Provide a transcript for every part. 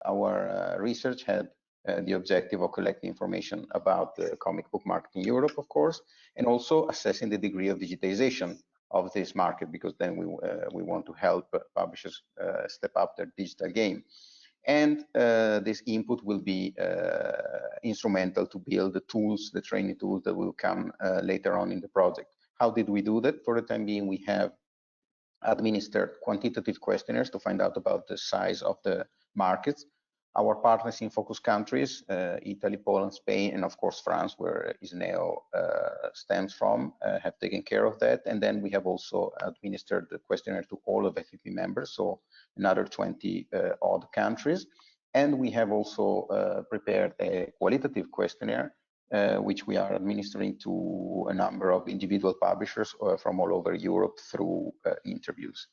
Our research had the objective of collecting information about the comic book market in Europe, of course, and also assessing the degree of digitization of this market, because then we want to help publishers step up their digital game. And this input will be instrumental to build the tools, the training tools that will come later on in the project. How did we do that? For the time being, we have administered quantitative questionnaires to find out about the size of the markets. Our partners in focus countries, Italy, Poland, Spain, and of course France, where Isneo stems from, have taken care of that. And then we have also administered the questionnaire to all of FEP members, so another 20 odd countries. And we have also prepared a qualitative questionnaire, which we are administering to a number of individual publishers from all over Europe through interviews.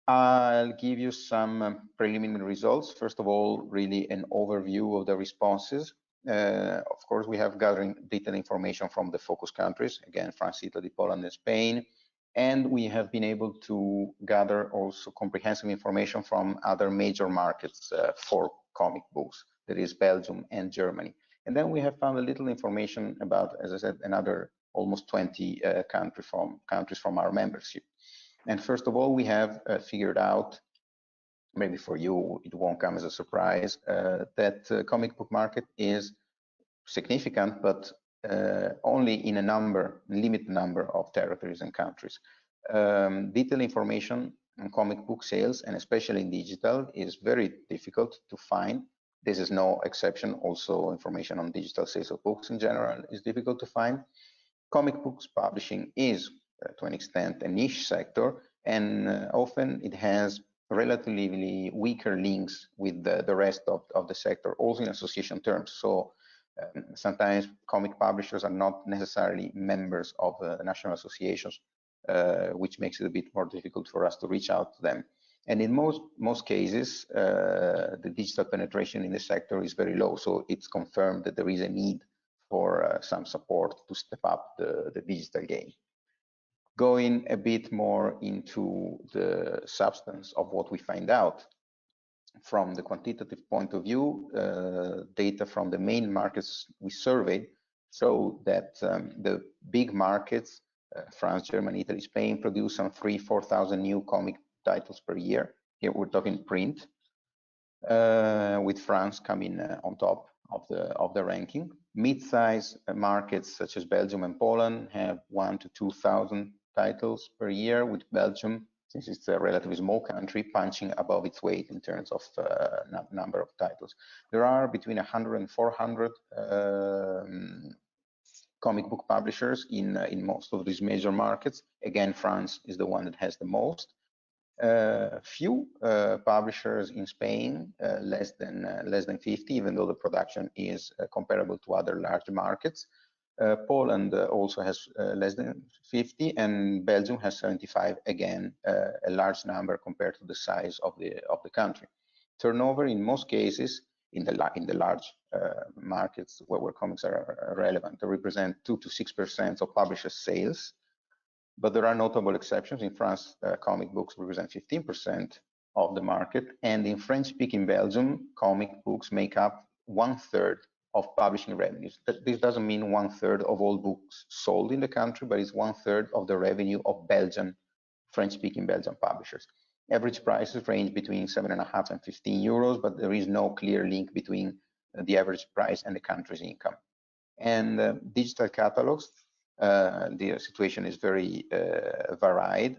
I'll give you some preliminary results. First of all, really an overview of the responses. Of course, we have gathering detailed information from the focus countries, again, France, Italy, Poland, and Spain. And we have been able to gather also comprehensive information from other major markets for comic books, that is Belgium and Germany. And then we have found a little information about, as I said, another almost 20 countries from our membership. And first of all, we have figured out, maybe for you it won't come as a surprise, that the comic book market is significant, but only in a limited number of territories and countries. Detailed information on comic book sales, and especially in digital, is very difficult to find. This is no exception. Also, information on digital sales of books in general is difficult to find. Comic books publishing is, to an extent, a niche sector, and often it has relatively weaker links with the rest of the sector, also in association terms. So sometimes comic publishers are not necessarily members of national associations, which makes it a bit more difficult for us to reach out to them. And in most cases, the digital penetration in the sector is very low. So it's confirmed that there is a need for some support to step up the digital game. Going a bit more into the substance of what we find out from the quantitative point of view, data from the main markets we surveyed show that the big markets, France, Germany, Italy, Spain, produce some 3,000–4,000 new comic titles per year. Here we're talking print, with France coming on top of the ranking. Mid-size markets such as Belgium and Poland have 1,000 to 2,000 titles per year, with Belgium, since it's a relatively small country, punching above its weight in terms of number of titles. There are between 100 and 400 comic book publishers in most of these major markets. Again, France is the one that has the most. Few publishers in Spain, less than 50, even though the production is comparable to other large markets. Poland also has less than 50, and Belgium has 75. Again, a large number compared to the size of the country. Turnover, in most cases, in the large markets where comics are relevant, they represent 2 to 6% of publishers' sales. But there are notable exceptions. In France, comic books represent 15% of the market, and in French-speaking Belgium, comic books make up 1/3 of publishing revenues. This doesn't mean 1/3 of all books sold in the country, but it's 1/3 of the revenue of French-speaking Belgian publishers. Average prices range between 7.5 and 15 euros, but there is no clear link between the average price and the country's income. And digital catalogs, the situation is very varied.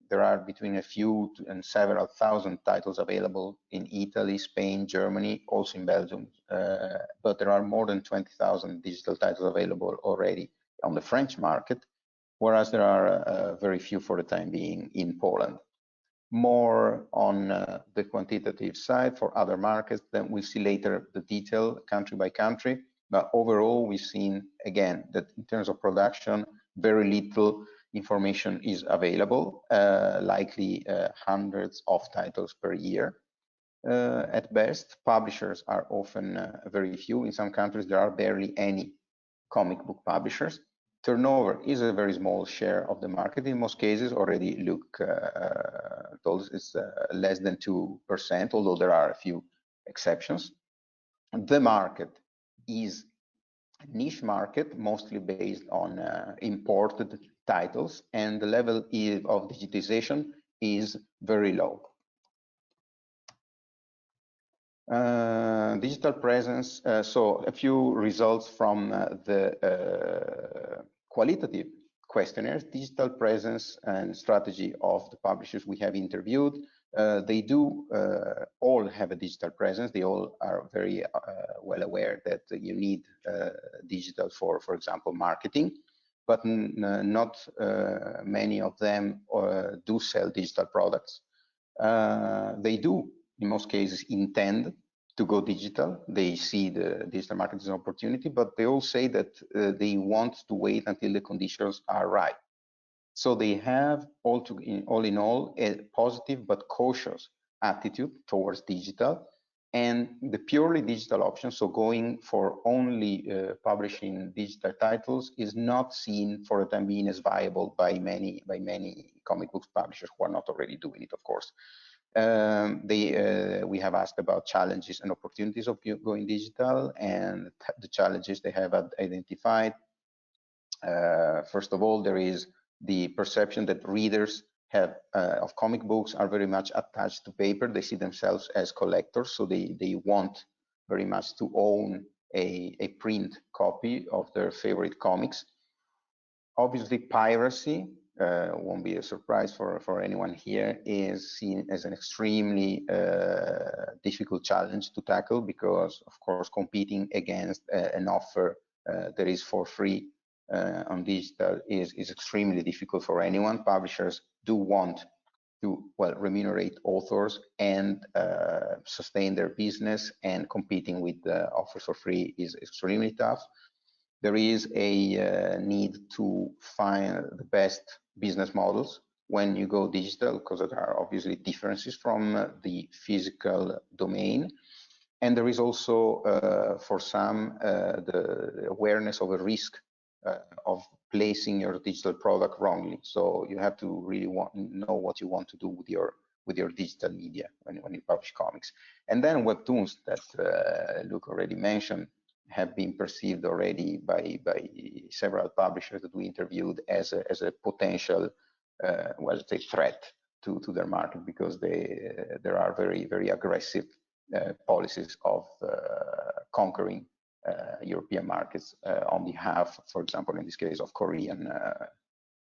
There are between a few and several thousand titles available in Italy, Spain, Germany, also in Belgium, but there are more than 20,000 digital titles available already on the French market, whereas there are very few for the time being in Poland. More on the quantitative side for other markets, then we'll see later the detail country by country. But overall, we've seen, again, that in terms of production, very little information is available, likely hundreds of titles per year. At best, publishers are often very few. In some countries, there are barely any comic book publishers. Turnover is a very small share of the market. In most cases, already Luke told us it's less than 2%, although there are a few exceptions. The market is a niche market, mostly based on imported titles, and the level of digitization is very low. Digital presence, so a few results from the qualitative questionnaires. Digital presence and strategy of the publishers we have interviewed. They do all have a digital presence. They all are very well aware that you need digital for example, marketing, but not many of them do sell digital products. They do, in most cases, intend to go digital. They see the digital market as an opportunity, but they all say that they want to wait until the conditions are right. So they have, all in all, a positive but cautious attitude towards digital. And the purely digital option, so going for only publishing digital titles, is not seen for the time being as viable by many comic books publishers who are not already doing it, of course. We have asked about challenges and opportunities of going digital, and the challenges they have identified. First of all, there is the perception that readers have of comic books are very much attached to paper. They see themselves as collectors, so they want very much to own a print copy of their favorite comics. Obviously, piracy won't be a surprise for anyone here, is seen as an extremely difficult challenge to tackle, because of course competing against an offer that is for free on digital is extremely difficult for anyone. Publishers do want to, well, remunerate authors and sustain their business, and competing with offers for free is extremely tough. There is a need to find the best business models when you go digital, because there are obviously differences from the physical domain. And there is also, for some, the awareness of a risk of placing your digital product wrongly. So you have to really know what you want to do with your digital media when you publish comics. And then webtoons that Luke already mentioned have been perceived already by several publishers that we interviewed as a potential, well, let's say, threat to their market, because there are very aggressive policies of conquering European markets on behalf, for example, in this case, of Korean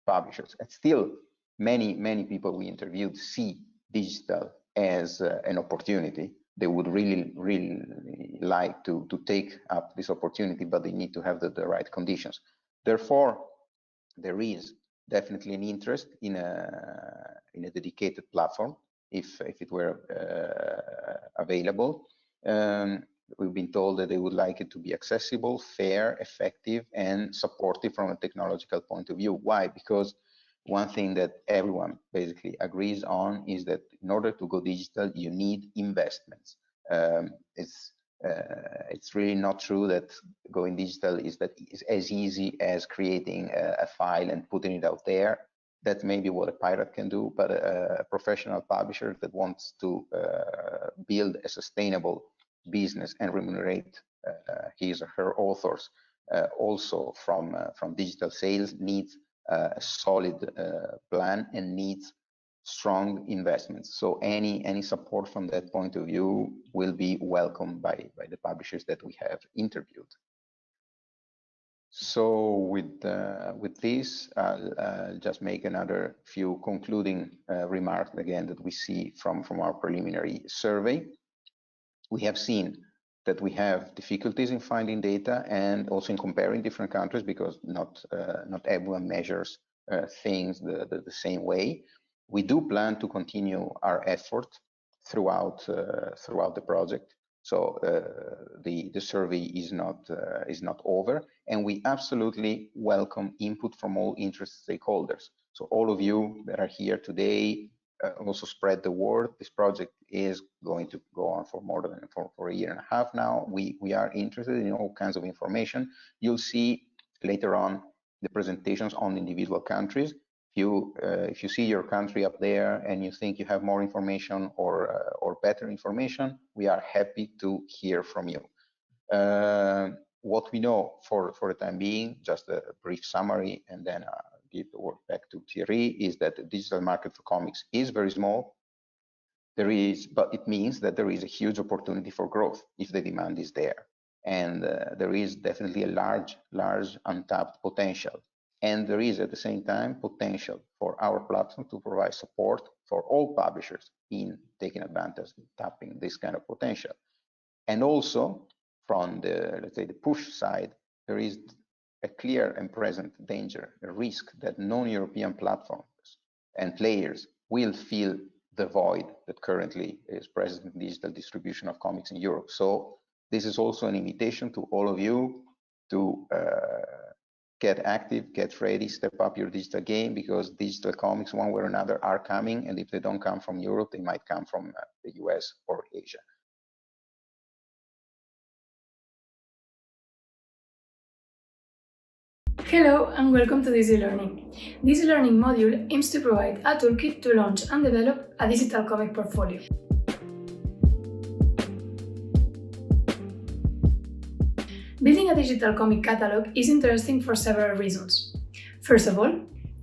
publishers. And still, many people we interviewed see digital as an opportunity. They would really like to take up this opportunity, but they need to have the right conditions. Therefore, there is definitely an interest in a dedicated platform if it were available. We've been told that they would like it to be accessible, fair, effective, and supportive from a technological point of view. Why? Because one thing that everyone basically agrees on is that in order to go digital, you need investments. It's really not true that going digital is as easy as creating a file and putting it out there. That's maybe what a pirate can do, but a professional publisher that wants to build a sustainable business and remunerate his or her authors also from digital sales needs a solid plan and needs strong investments. So any support from that point of view will be welcomed by the publishers that we have interviewed. So with this, I'll just make another few concluding remarks again that we see from our preliminary survey. We have seen that we have difficulties in finding data and also in comparing different countries, because not everyone measures things the same way. We do plan to continue our effort throughout the project. So the survey is not over, and we absolutely welcome input from all interested stakeholders. So all of you that are here today, also spread the word. This project is going to go on for more than for a year and a half now. We are interested in all kinds of information. You'll see later on the presentations on individual countries. If you see your country up there and you think you have more information or better information, we are happy to hear from you. What we know for the time being, just a brief summary, and then give the word back to Thierry, is that the digital market for comics is very small. But it means that there is a huge opportunity for growth if the demand is there. And there is definitely a large untapped potential. And there is at the same time potential for our platform to provide support for all publishers in taking advantage of tapping this kind of potential. And also from the, let's say, the push side, there is a clear and present danger, a risk that non-European platforms and players will fill the void that currently is present in digital distribution of comics in Europe. So this is also an invitation to all of you to get active, get ready, step up your digital game, because digital comics, one way or another, are coming. And if they don't come from Europe, they might come from the US or Asia. Hello and welcome to Dizzy Learning. Dizzy Learning module aims to provide a toolkit to launch and develop a digital comic portfolio. Building a digital comic catalog is interesting for several reasons. First of all,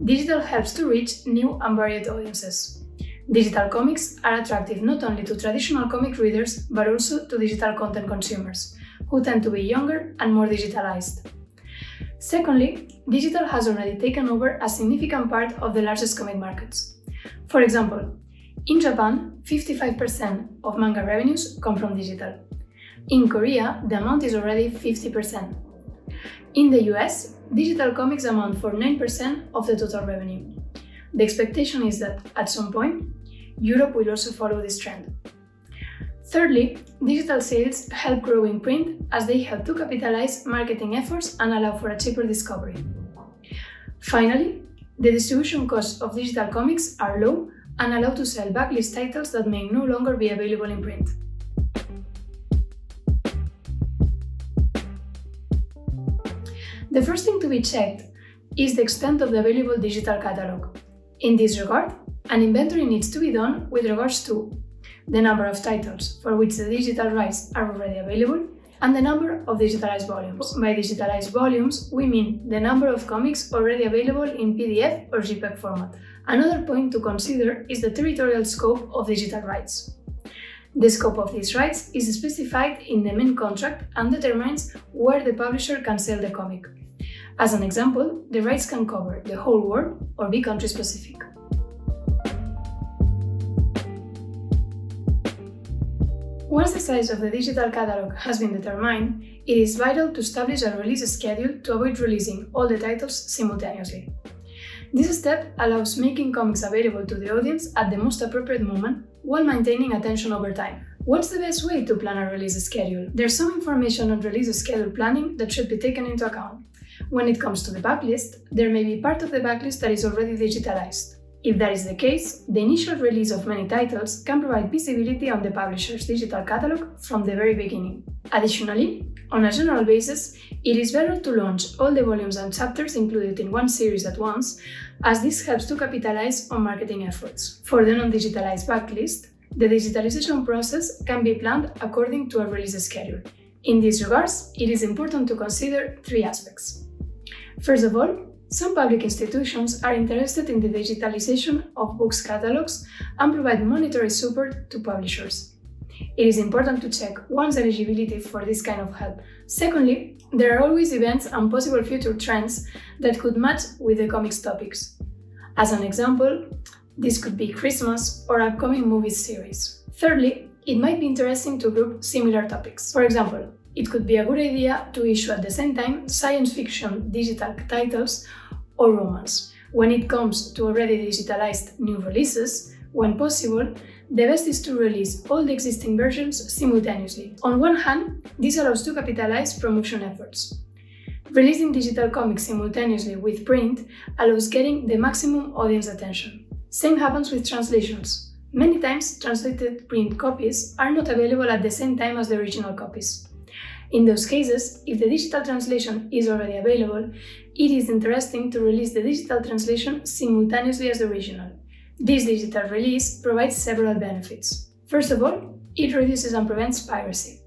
digital helps to reach new and varied audiences. Digital comics are attractive not only to traditional comic readers, but also to digital content consumers, who tend to be younger and more digitalized. Secondly, digital has already taken over a significant part of the largest comic markets. For example, in Japan, 55% of manga revenues come from digital. In Korea, the amount is already 50%. In the US, digital comics amount for 9% of the total revenue. The expectation is that, at some point, Europe will also follow this trend. Thirdly, digital sales help grow in print as they help to capitalize marketing efforts and allow for a cheaper discovery. Finally, the distribution costs of digital comics are low and allow to sell backlist titles that may no longer be available in print. The first thing to be checked is the extent of the available digital catalog. In this regard, an inventory needs to be done with regards to the number of titles for which the digital rights are already available, and the number of digitalized volumes. By digitalized volumes, we mean the number of comics already available in PDF or JPEG format. Another point to consider is the territorial scope of digital rights. The scope of these rights is specified in the main contract and determines where the publisher can sell the comic. As an example, the rights can cover the whole world or be country-specific. Once the size of the digital catalog has been determined, it is vital to establish a release schedule to avoid releasing all the titles simultaneously. This step allows making comics available to the audience at the most appropriate moment while maintaining attention over time. What's the best way to plan a release schedule? There's some information on release schedule planning that should be taken into account. When it comes to the backlist, there may be part of the backlist that is already digitalized. If that is the case, the initial release of many titles can provide visibility on the publisher's digital catalog from the very beginning. Additionally, on a general basis, it is better to launch all the volumes and chapters included in one series at once, as this helps to capitalize on marketing efforts. For the non-digitalized backlist, the digitalization process can be planned according to a release schedule. In these regards, it is important to consider three aspects. First of all, some public institutions are interested in the digitalization of books catalogs and provide monetary support to publishers. It is important to check one's eligibility for this kind of help. Secondly, there are always events and possible future trends that could match with the comics topics. As an example, this could be Christmas or upcoming movie series. Thirdly, it might be interesting to group similar topics. For example, it could be a good idea to issue at the same time science fiction digital titles or romance, When it comes to already digitalized new releases, when possible, the best is to release all the existing versions simultaneously. On one hand, this allows to capitalize promotion efforts. Releasing digital comics simultaneously with print allows getting the maximum audience attention. Same happens with translations. Many times, translated print copies are not available at the same time as the original copies. In those cases, if the digital translation is already available, it is interesting to release the digital translation simultaneously as the original. This digital release provides several benefits. First of all, it reduces and prevents piracy.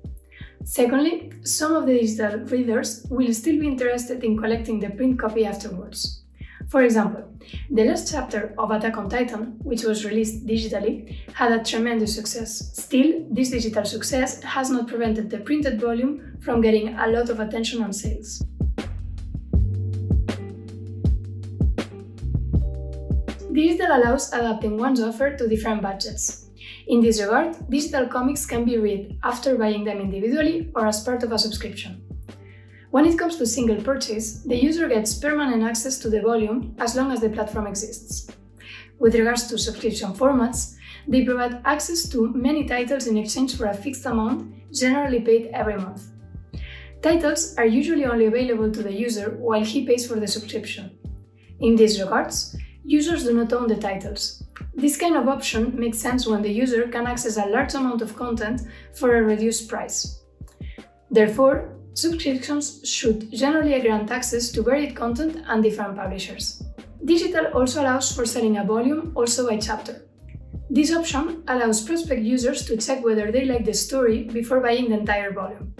Secondly, some of the digital readers will still be interested in collecting the print copy afterwards. For example, the last chapter of Attack on Titan, which was released digitally, had a tremendous success. Still, this digital success has not prevented the printed volume from getting a lot of attention and sales. Digital allows adapting one's offer to different budgets. In this regard, digital comics can be read after buying them individually or as part of a subscription. When it comes to single purchase, the user gets permanent access to the volume as long as the platform exists. With regards to subscription formats, they provide access to many titles in exchange for a fixed amount, generally paid every month. Titles are usually only available to the user while he pays for the subscription. In these regards, users do not own the titles. This kind of option makes sense when the user can access a large amount of content for a reduced price. Therefore, subscriptions should generally grant access to varied content and different publishers. Digital also allows for selling a volume also by chapter. This option allows prospect users to check whether they like the story before buying the entire volume,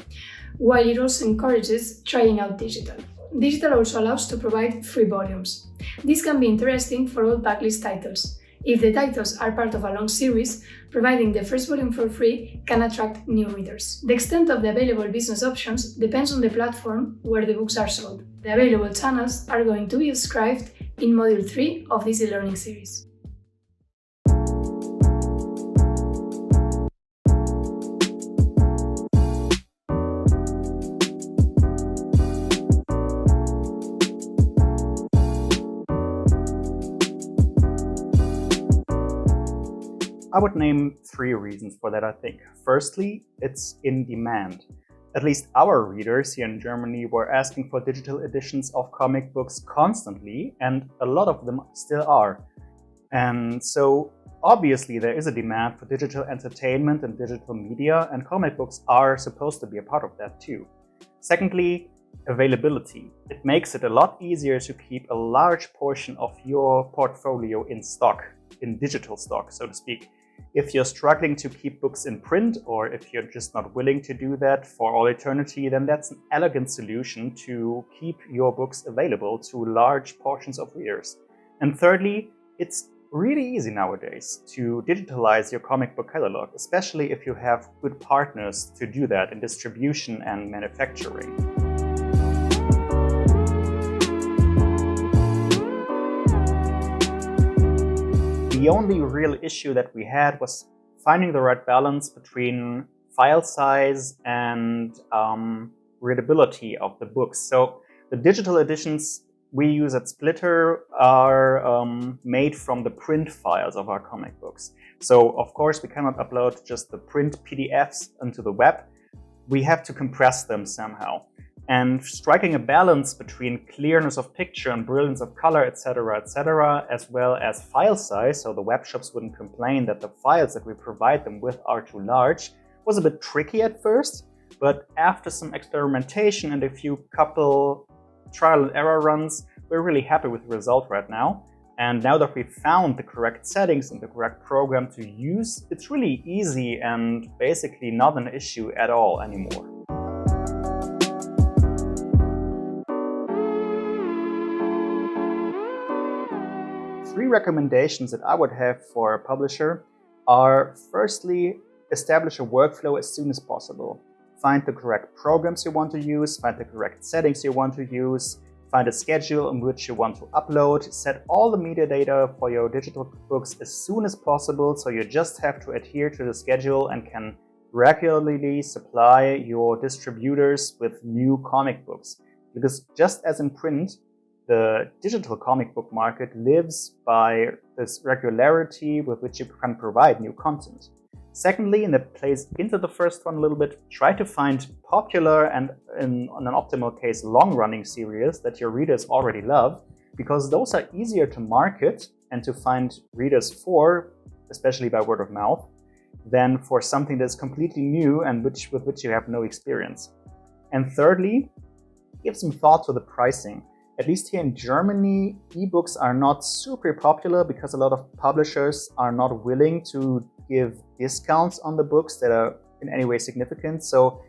while it also encourages trying out digital. Digital also allows to provide free volumes. This can be interesting for all backlist titles. If the titles are part of a long series, providing the first volume for free can attract new readers. The extent of the available business options depends on the platform where the books are sold. The available channels are going to be described in Module 3 of this e-learning series. I would name 3 reasons for that, I think. Firstly, it's in demand. At least our readers here in Germany were asking for digital editions of comic books constantly, and a lot of them still are. And so obviously there is a demand for digital entertainment and digital media, and comic books are supposed to be a part of that too. Secondly, availability. It makes it a lot easier to keep a large portion of your portfolio in stock, in digital stock, so to speak. If you're struggling to keep books in print, or if you're just not willing to do that for all eternity, then that's an elegant solution to keep your books available to large portions of readers. And thirdly, it's really easy nowadays to digitalize your comic book catalog, especially if you have good partners to do that in distribution and manufacturing. The only real issue that we had was finding the right balance between file size and readability of the books. So the digital editions we use at Splitter are made from the print files of our comic books. So of course we cannot upload just the print PDFs onto the web. We have to compress them somehow. And striking a balance between clearness of picture and brilliance of color, etc., as well as file size, so the web shops wouldn't complain that the files that we provide them with are too large, was a bit tricky at first. But after some experimentation and a few couple trial and error runs, we're really happy with the result right now. And now that we've found the correct settings and the correct program to use, it's really easy and basically not an issue at all anymore. Three recommendations that I would have for a publisher are, firstly, establish a workflow as soon as possible. Find the correct programs you want to use, find the correct settings you want to use, find a schedule in which you want to upload, set all the media data for your digital books as soon as possible, so you just have to adhere to the schedule and can regularly supply your distributors with new comic books. Because just as in print, the digital comic book market lives by this regularity with which you can provide new content. Secondly, and that plays into the first one a little bit, try to find popular and, in an optimal case, long-running series that your readers already love, because those are easier to market and to find readers for, especially by word of mouth, than for something that's completely new and with which you have no experience. And thirdly, give some thought to the pricing. At least here in Germany, ebooks are not super popular because a lot of publishers are not willing to give discounts on the books that are in any way significant. So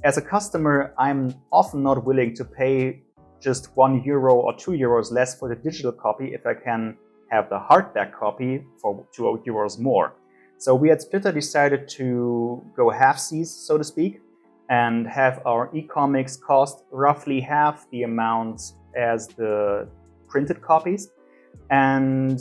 as a customer, I'm often not willing to pay just €1 or €2 less for the digital copy if I can have the hardback copy for €2 more. So we at Splitter decided to go halfsies, so to speak, and have our e-comics cost roughly half the amount as the printed copies. And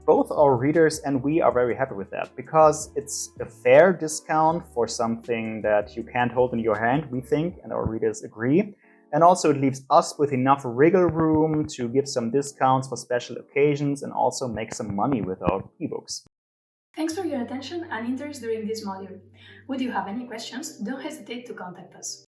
both our readers and we are very happy with that, because it's a fair discount for something that you can't hold in your hand, we think, and our readers agree. And also it leaves us with enough wriggle room to give some discounts for special occasions and also make some money with our ebooks. Thanks for your attention and interest during this module. Would you have any questions? Don't hesitate to contact us.